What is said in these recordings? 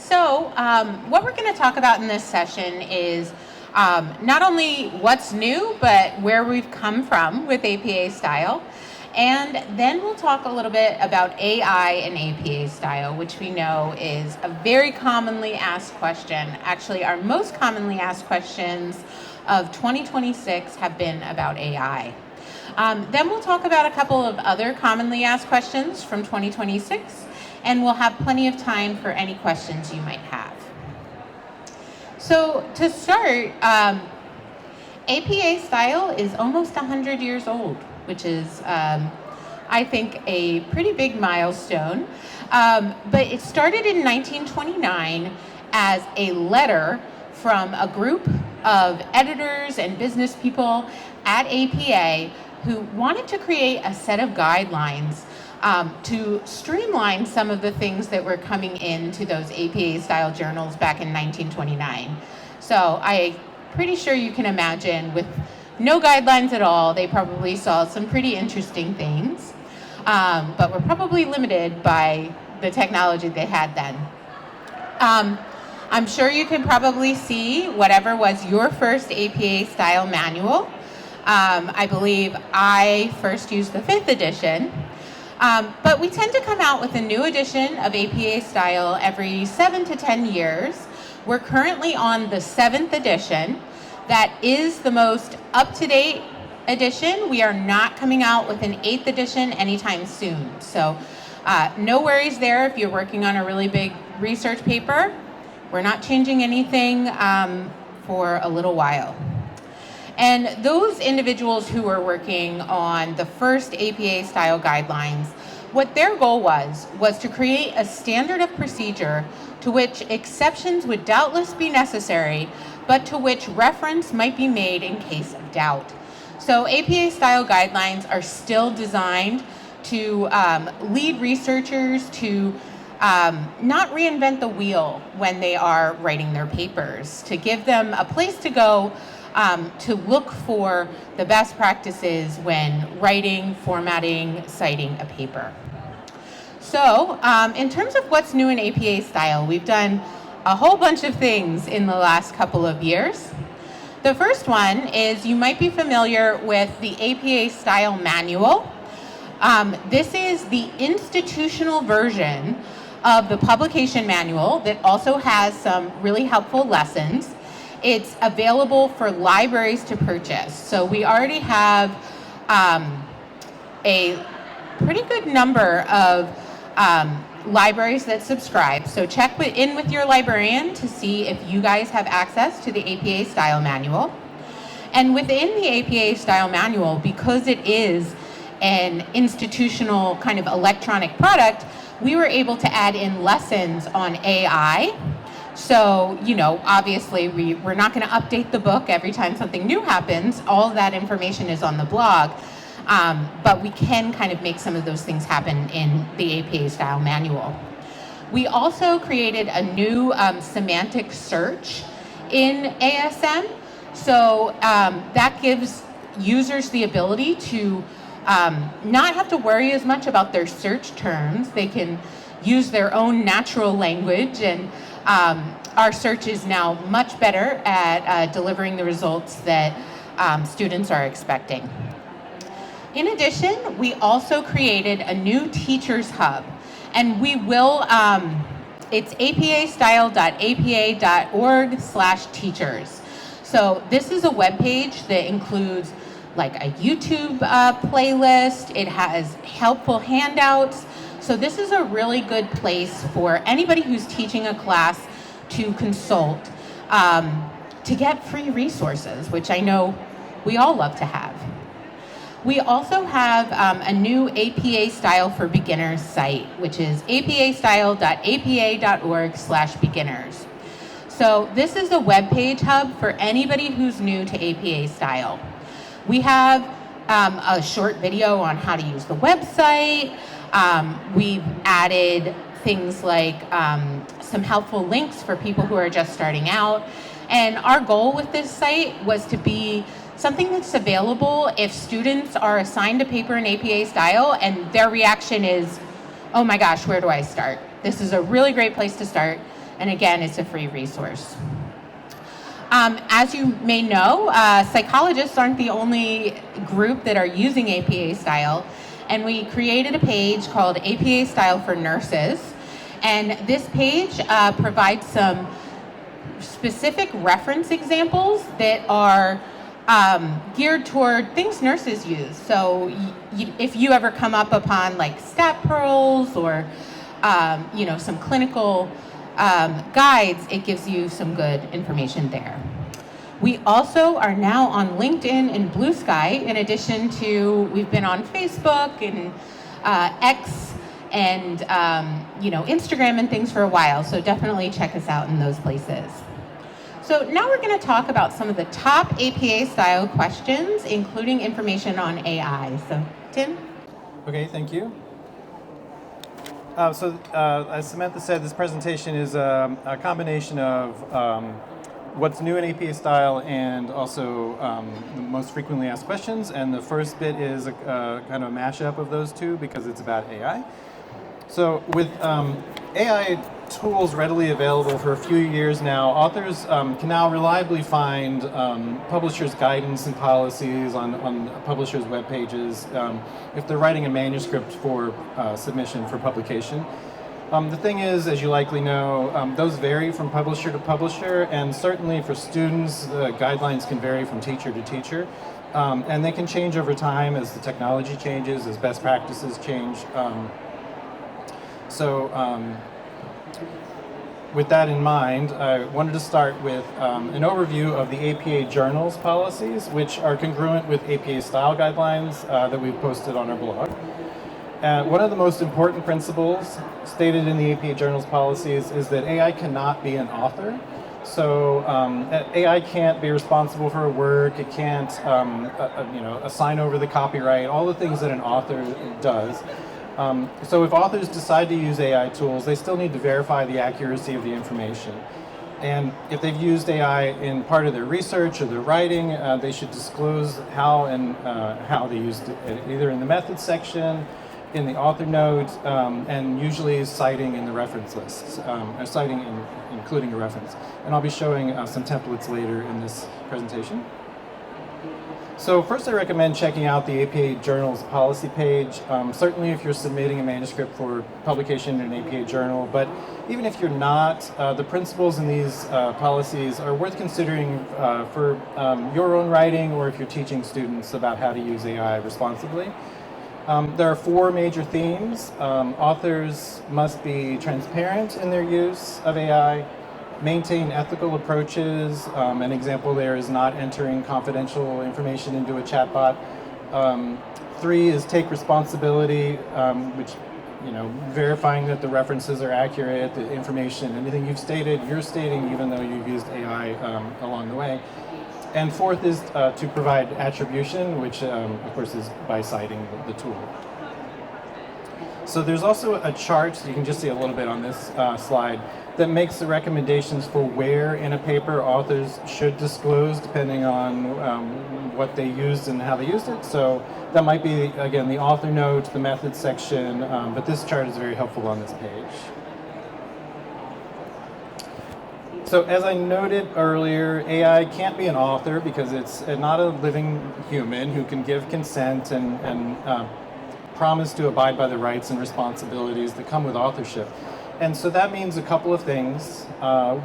What we're going to talk about in this session is not only what's new, but where we've come from with APA style. And then we'll talk a little bit about AI and APA style, which we know is a very commonly asked question. Actually, our most commonly asked questions of 2026 have been about AI. Then we'll talk about a couple of other commonly asked questions from 2026, and we'll have plenty of time for any questions you might have. So to start, APA style is almost 100 years old, which is, I think, a pretty big milestone. But it started in 1929 as a letter from a group of editors and business people at APA who wanted to create a set of guidelines to streamline some of the things that were coming into those APA-style journals back in 1929. So I'm pretty sure you can imagine with no guidelines at all, they probably saw some pretty interesting things, but were probably limited by the technology they had then. I'm sure you can probably see whatever was your first APA-style manual. I believe I first used the 5th edition. But we tend to come out with a new edition of APA style every 7 to 10 years. We're currently on the 7th edition. That is the most up-to-date edition. We are not coming out with an 8th edition anytime soon. So no worries there if you're working on a really big research paper. We're not changing anything for a little while. And those individuals who were working on the first APA style guidelines, what their goal was to create a standard of procedure to which exceptions would doubtless be necessary, but to which reference might be made in case of doubt. So APA style guidelines are still designed to lead researchers to not reinvent the wheel when they are writing their papers, to give them a place to go to look for the best practices when writing, formatting, citing a paper. So in terms of what's new in APA style, we've done a whole bunch of things in the last couple of years. The first one is you might be familiar with the APA style manual. This is the institutional version of the publication manual that also has some really helpful lessons. It's available for libraries to purchase. So we already have a pretty good number of libraries that subscribe. So check in with your librarian to see if you guys have access to the APA style manual. And within the APA style manual, because it is an institutional kind of electronic product, we were able to add in lessons on AI. So, obviously we're not going to update the book every time something new happens. All of that information is on the blog. But we can kind of make some of those things happen in the APA style manual. We also created a new semantic search in ASM. So that gives users the ability to not have to worry as much about their search terms. They can use their own natural language, and our search is now much better at delivering the results that students are expecting. In addition, we also created a new teachers hub, and we will, it's apastyle.apa.org/teachers. So this is a web page that includes like a YouTube playlist. It has helpful handouts. So this is a really good place for anybody who's teaching a class to consult, to get free resources, which I know we all love to have. We also have a new APA style for beginners site, which is apastyle.apa.org/beginners. So this is a web page hub for anybody who's new to APA style. We have a short video on how to use the website. We've added things like some helpful links for people who are just starting out. And our goal with this site was to be something that's available if students are assigned a paper in APA style and their reaction is, oh my gosh, where do I start? This is a really great place to start. And again, it's a free resource. As you may know, psychologists aren't the only group that are using APA style, and we created a page called APA Style for Nurses. And this page provides some specific reference examples that are geared toward things nurses use. So if you ever come up upon like stat pearls or some clinical guides, it gives you some good information there. We also are now on LinkedIn and Blue Sky, in addition to, we've been on Facebook and X and Instagram and things for a while, so definitely check us out in those places. So now we're going to talk about some of the top APA style questions, including information on AI. So, Tim? Okay, thank you. As Samantha said, this presentation is a combination of what's new in APA style and also the most frequently asked questions. And the first bit is a kind of a mashup of those two because it's about AI. So with AI tools readily available for a few years now, authors can now reliably find publishers' guidance and policies on publishers' web pages if they're writing a manuscript for submission for publication. The thing is, as you likely know, those vary from publisher to publisher, and certainly for students, the guidelines can vary from teacher to teacher, and they can change over time as the technology changes, as best practices change. With that in mind, I wanted to start with an overview of the APA journals policies, which are congruent with APA style guidelines that we've posted on our blog. One of the most important principles stated in the APA journals policies is that AI cannot be an author. So AI can't be responsible for a work, it can't assign over the copyright, all the things that an author does. So if authors decide to use AI tools, they still need to verify the accuracy of the information. And if they've used AI in part of their research or their writing, they should disclose how they used it, either in the methods section, in the author note, and usually citing in the reference lists, or citing including a reference. And I'll be showing some templates later in this presentation. So first I recommend checking out the APA Journals policy page, certainly if you're submitting a manuscript for publication in an APA journal, but even if you're not, the principles in these policies are worth considering for your own writing or if you're teaching students about how to use AI responsibly. There are four major themes. Authors must be transparent in their use of AI, maintain ethical approaches. An example there is not entering confidential information into a chatbot. 3 is take responsibility, which, verifying that the references are accurate, the information, anything you've stated, you're stating even though you've used AI along the way. And 4th is to provide attribution, which of course is by citing the tool. So there's also a chart, so you can just see a little bit on this slide, that makes the recommendations for where in a paper authors should disclose depending on what they used and how they used it. So that might be, again, the author note, the methods section, but this chart is very helpful on this page. So as I noted earlier, AI can't be an author because it's not a living human who can give consent and promise to abide by the rights and responsibilities that come with authorship. And so that means a couple of things.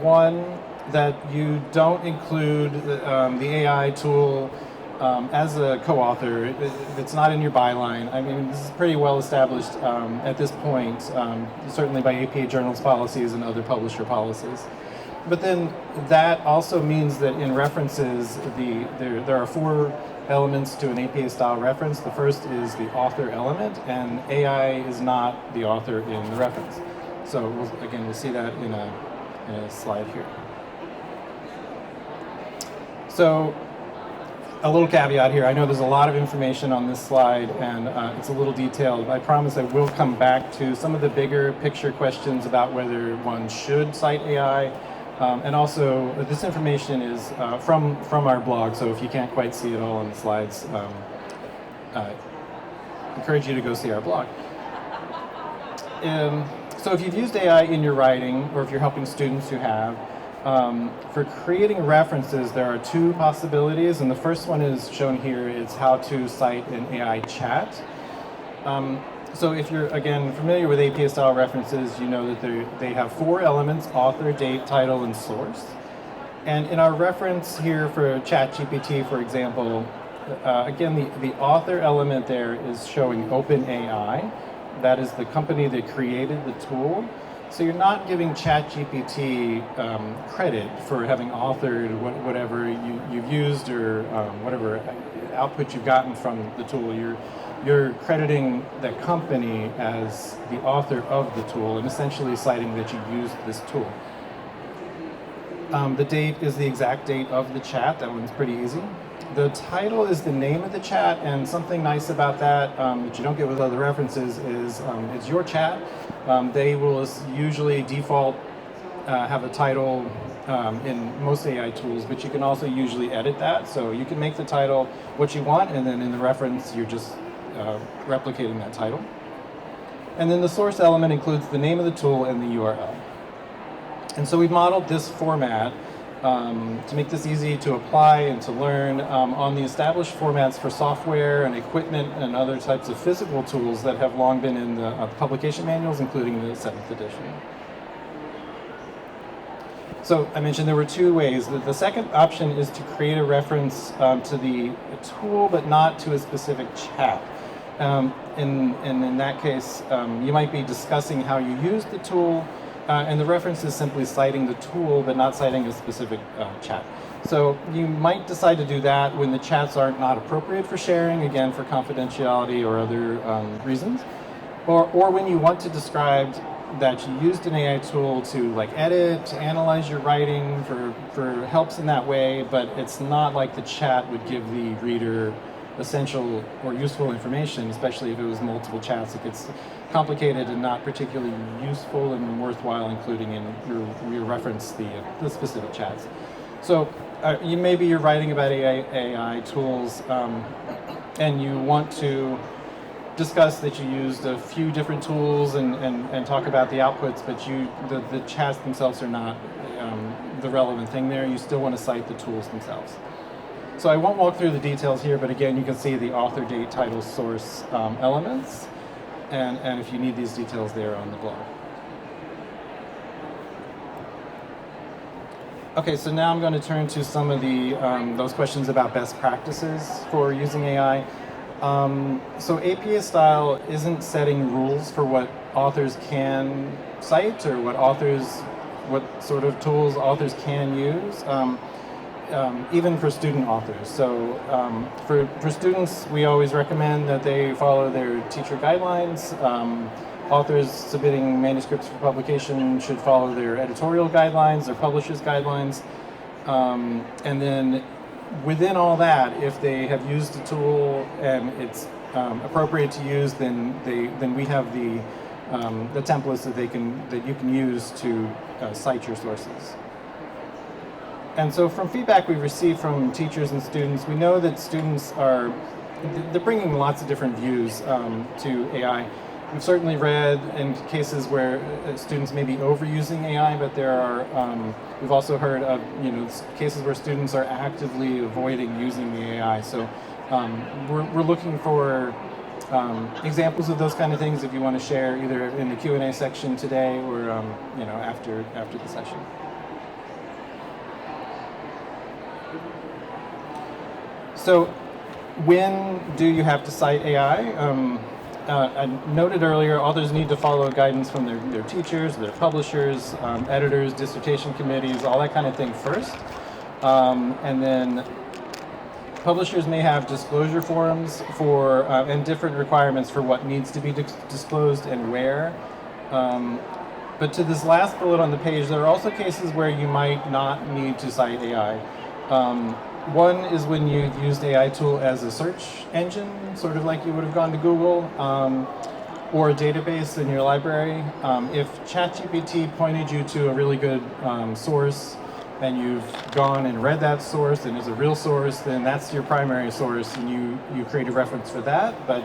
One, that you don't include the AI tool as a co-author. If it's not in your byline. I mean, this is pretty well established at this point, certainly by APA journals policies and other publisher policies. But then that also means that in references, there are 4 elements to an APA style reference. The first is the author element, and AI is not the author in the reference. So we'll see that in a slide here. So a little caveat here. I know there's a lot of information on this slide, and it's a little detailed. I promise I will come back to some of the bigger picture questions about whether one should cite AI. And also, this information is from our blog, so if you can't quite see it all on the slides, I encourage you to go see our blog. So if you've used AI in your writing, or if you're helping students who have, for creating references, there are two possibilities, and the first one is shown here. It's how to cite an AI chat. So if you're, again, familiar with APA-style references, you know that they have four elements: author, date, title, and source. And in our reference here for ChatGPT, for example, again, the author element there is showing OpenAI. That is the company that created the tool. So you're not giving ChatGPT credit for having authored whatever you've used, or whatever output you've gotten from the tool. You're crediting the company as the author of the tool, and essentially citing that you used this tool. The date is the exact date of the chat. That one's pretty easy. The title is the name of the chat, and something nice about that that you don't get with other references is it's your chat. They will usually default have a title in most AI tools, but you can also usually edit that. So you can make the title what you want, and then in the reference, you're just replicating that title. And then the source element includes the name of the tool and the URL. And so we've modeled this format to make this easy to apply and to learn on the established formats for software and equipment and other types of physical tools that have long been in the publication manuals, including the 7th edition. So I mentioned there were two ways. The second option is to create a reference to the tool, but not to a specific chat. In that case, you might be discussing how you use the tool, and the reference is simply citing the tool, but not citing a specific chat. So you might decide to do that when the chats are not appropriate for sharing, again, for confidentiality or other reasons, or when you want to describe that you used an AI tool to edit, to analyze your writing for helps in that way, but it's not like the chat would give the reader essential or useful information, especially if it was multiple chats. It gets complicated and not particularly useful and worthwhile including in your reference the specific chats. So maybe you're writing about AI tools and you want to discuss that you used a few different tools and talk about the outputs, but the chats themselves are not the relevant thing there. You still want to cite the tools themselves. So I won't walk through the details here, but again, you can see the author, date, title, source elements, and if you need these details, they're on the blog. Okay, so now I'm going to turn to some of those questions about best practices for using AI. So APA style isn't setting rules for what authors can cite or what sort of tools authors can use. Even for student authors. So for students, we always recommend that they follow their teacher guidelines. Authors submitting manuscripts for publication should follow their editorial guidelines, their publisher's guidelines. And then within all that, if they have used a tool and it's appropriate to use, then we have the templates that you can use to cite your sources. And so from feedback we've received from teachers and students, we know that students they're bringing lots of different views to AI. We've certainly read in cases where students may be overusing AI, but we've also heard of cases where students are actively avoiding using the AI. So we're looking for examples of those kind of things if you want to share either in the Q&A section today or after the session. So when do you have to cite AI? I noted earlier, authors need to follow guidance from their teachers, their publishers, editors, dissertation committees, all that kind of thing first. And then publishers may have disclosure forms and different requirements for what needs to be disclosed and where. But to this last bullet on the page, there are also cases where you might not need to cite AI. One is when you've used AI tool as a search engine, sort of like you would have gone to Google, or a database in your library. If ChatGPT pointed you to a really good source and you've gone and read that source and is a real source, then that's your primary source and you create a reference for that. But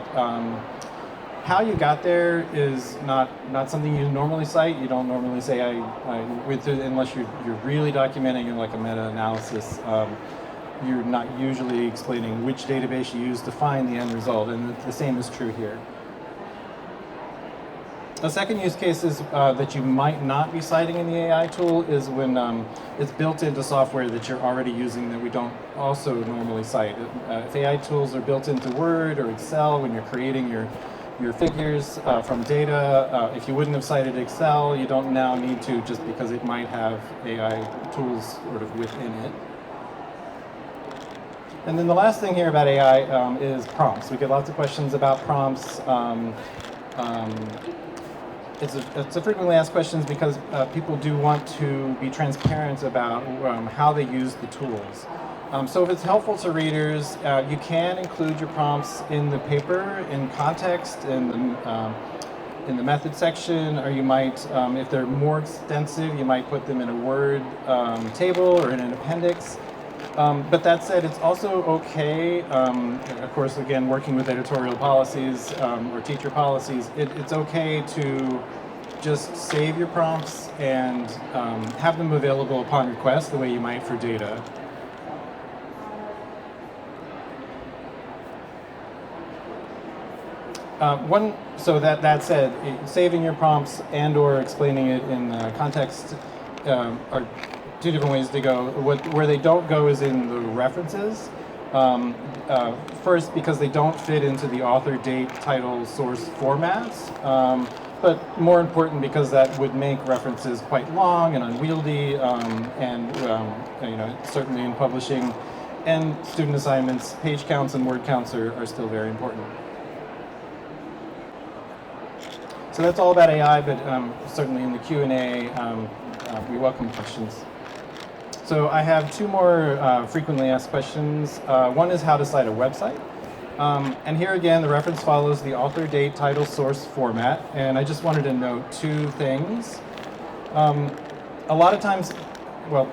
how you got there is not something you normally cite. You don't normally say unless you're really documenting in like a meta-analysis. You're not usually explaining which database you use to find the end result, and the same is true here. A second use case is that you might not be citing in the AI tool is when it's built into software that you're already using that we don't also normally cite. If AI tools are built into Word or Excel when you're creating your figures from data, if you wouldn't have cited Excel, you don't now need to just because it might have AI tools sort of within it. And then the last thing here about AI is prompts. We get lots of questions about prompts. It's a frequently asked questions because people do want to be transparent about how they use the tools. So if it's helpful to readers, you can include your prompts in the paper, in context, in the method section, or you might, if they're more extensive, you might put them in a Word table or in an appendix. But that said, it's also okay, of course, again, working with editorial policies or teacher policies, it's okay to just save your prompts and have them available upon request the way you might for data. So that said, saving your prompts and or explaining it in context are two different ways to go. Where they don't go is in the references. First, because they don't fit into the author, date, title, source formats. But more important, because that would make references quite long and unwieldy, and certainly in publishing and student assignments, page counts and word counts are still very important. So that's all about AI, but certainly in the Q&A, we welcome questions. So I have two more frequently asked questions. One is how to cite a website. And here again, the reference follows the author, date, title, source format. And I just wanted to note two things. A lot of times, well,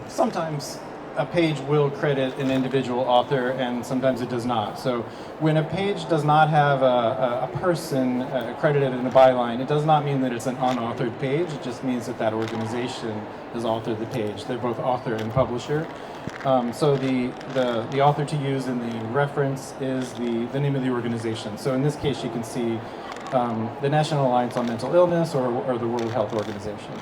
sometimes a page will credit an individual author and sometimes it does not. So when a page does not have a person credited in a byline, it does not mean that it's an unauthored page. It just means that that organization has authored the page. They're both author and publisher. So the author to use in the reference is the name of the organization. So in this case, you can see the National Alliance on Mental Illness or the World Health Organization.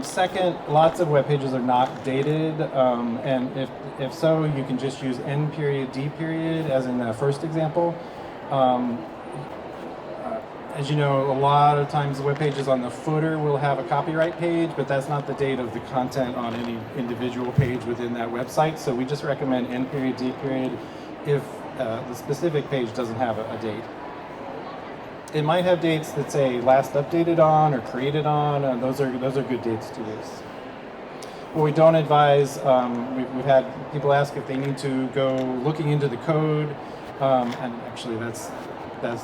Second, lots of web pages are not dated, and if so, you can just use N period, D period, as in the first example. As you know, a lot of times web pages on the footer will have a copyright page, but that's not the date of the content on any individual page within that website. So we just recommend N period, D period if the specific page doesn't have a date. It might have dates that say last updated on or created on, and those are good dates to use. What we don't advise, we've had people ask if they need to go looking into the code, and actually that's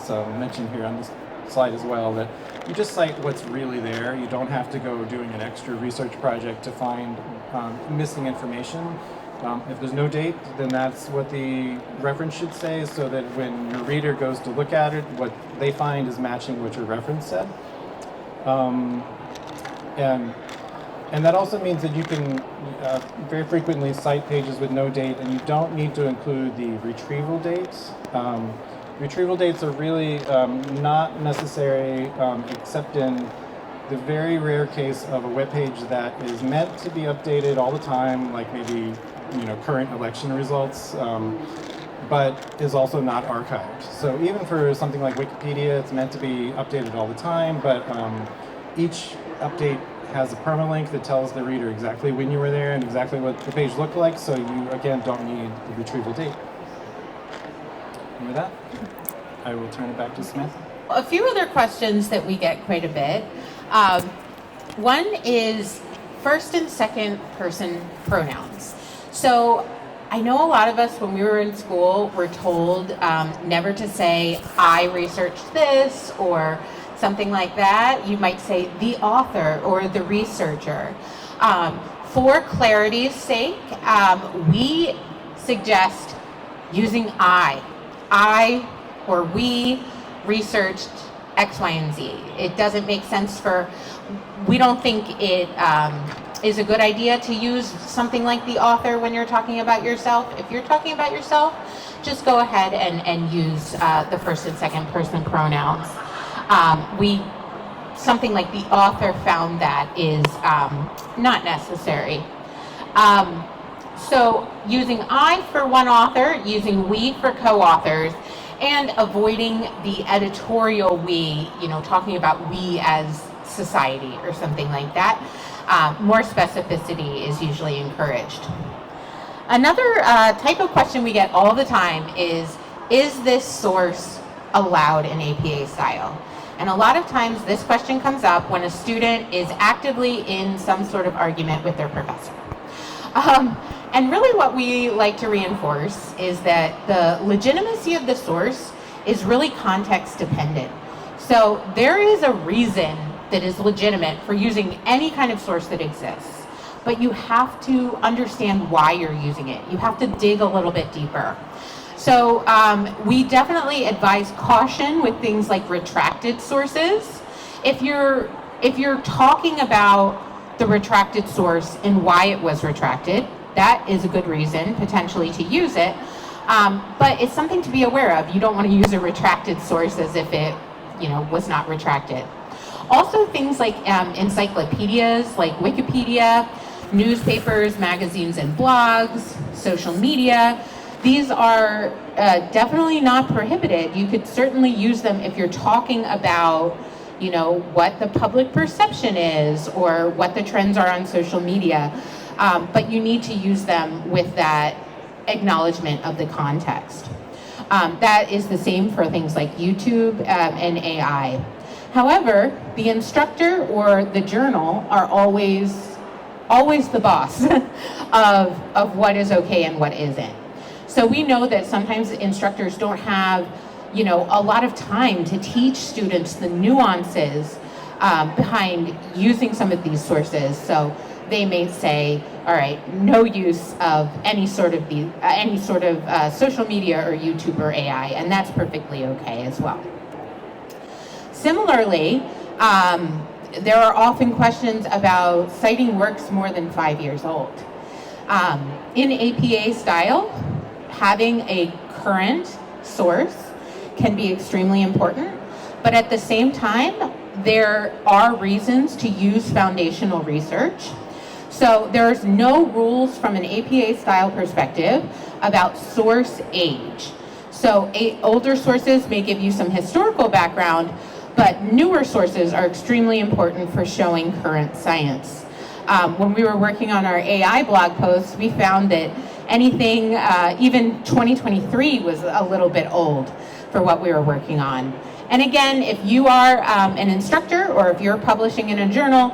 mentioned here on this slide as well, that you just cite what's really there. You don't have to go doing an extra research project to find missing information. If there's no date, then that's what the reference should say, so that when your reader goes to look at it, what they find is matching what your reference said. And that also means that you can very frequently cite pages with no date, and you don't need to include the retrieval dates. Retrieval dates are really not necessary except in the very rare case of a web page that is meant to be updated all the time, like maybe current election results, but is also not archived. So even for something like Wikipedia, it's meant to be updated all the time, but each update has a permalink that tells the reader exactly when you were there and exactly what the page looked like, so you, again, don't need the retrieval date. And with that, I will turn it back to Samantha. A few other questions that we get quite a bit. One is first and second person pronouns. So I know a lot of us, when we were in school, were told never to say, I researched this, or something like that. You might say the author or the researcher. For clarity's sake, we suggest using I or we, researched X, Y, and Z. It doesn't make sense we don't think it is a good idea to use something like the author when you're talking about yourself. If you're talking about yourself, just go ahead and use the first and second person pronouns. Something like the author found that is not necessary. So using I for one author, using we for co-authors, and avoiding the editorial we, talking about we as society or something like that. More specificity is usually encouraged. Another type of question we get all the time is this source allowed in APA style? And a lot of times this question comes up when a student is actively in some sort of argument with their professor. And really what we like to reinforce is that the legitimacy of the source is really context dependent. So there is a reason that is legitimate for using any kind of source that exists, but you have to understand why you're using it. You have to dig a little bit deeper. So we definitely advise caution with things like retracted sources. If you're talking about the retracted source and why it was retracted, that is a good reason potentially to use it. But it's something to be aware of. You don't want to use a retracted source as if it, was not retracted. Also things like encyclopedias, like Wikipedia, newspapers, magazines, and blogs, social media. These are definitely not prohibited. You could certainly use them if you're talking about, what the public perception is or what the trends are on social media. But you need to use them with that acknowledgement of the context. That is the same for things like YouTube and AI. However, the instructor or the journal are always the boss of what is okay and what isn't. So we know that sometimes instructors don't have, a lot of time to teach students the nuances behind using some of these sources. So they may say, all right, no use of any sort of social media or YouTube or AI, and that's perfectly okay as well. Similarly, there are often questions about citing works more than 5 years old. In APA style, having a current source can be extremely important, but at the same time, there are reasons to use foundational research. So there's no rules from an APA style perspective about source age. So older sources may give you some historical background, but newer sources are extremely important for showing current science. When we were working on our AI blog posts, we found that anything, even 2023 was a little bit old for what we were working on. And again, if you are an instructor or if you're publishing in a journal,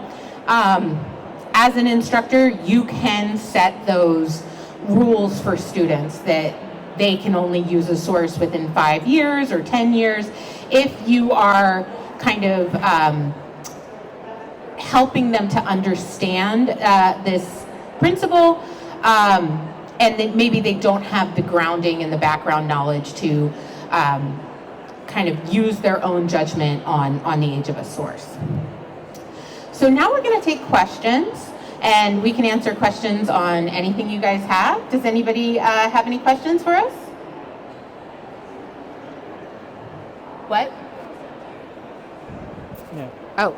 as an instructor, you can set those rules for students that they can only use a source within 5 years or 10 years. If you are kind of helping them to understand this principle, and that maybe they don't have the grounding and the background knowledge to kind of use their own judgment on the age of a source. So now we're going to take questions, and we can answer questions on anything you guys have. Does anybody have any questions for us? What? Yeah. Oh.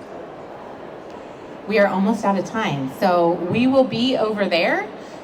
We are almost out of time, so we will be over there.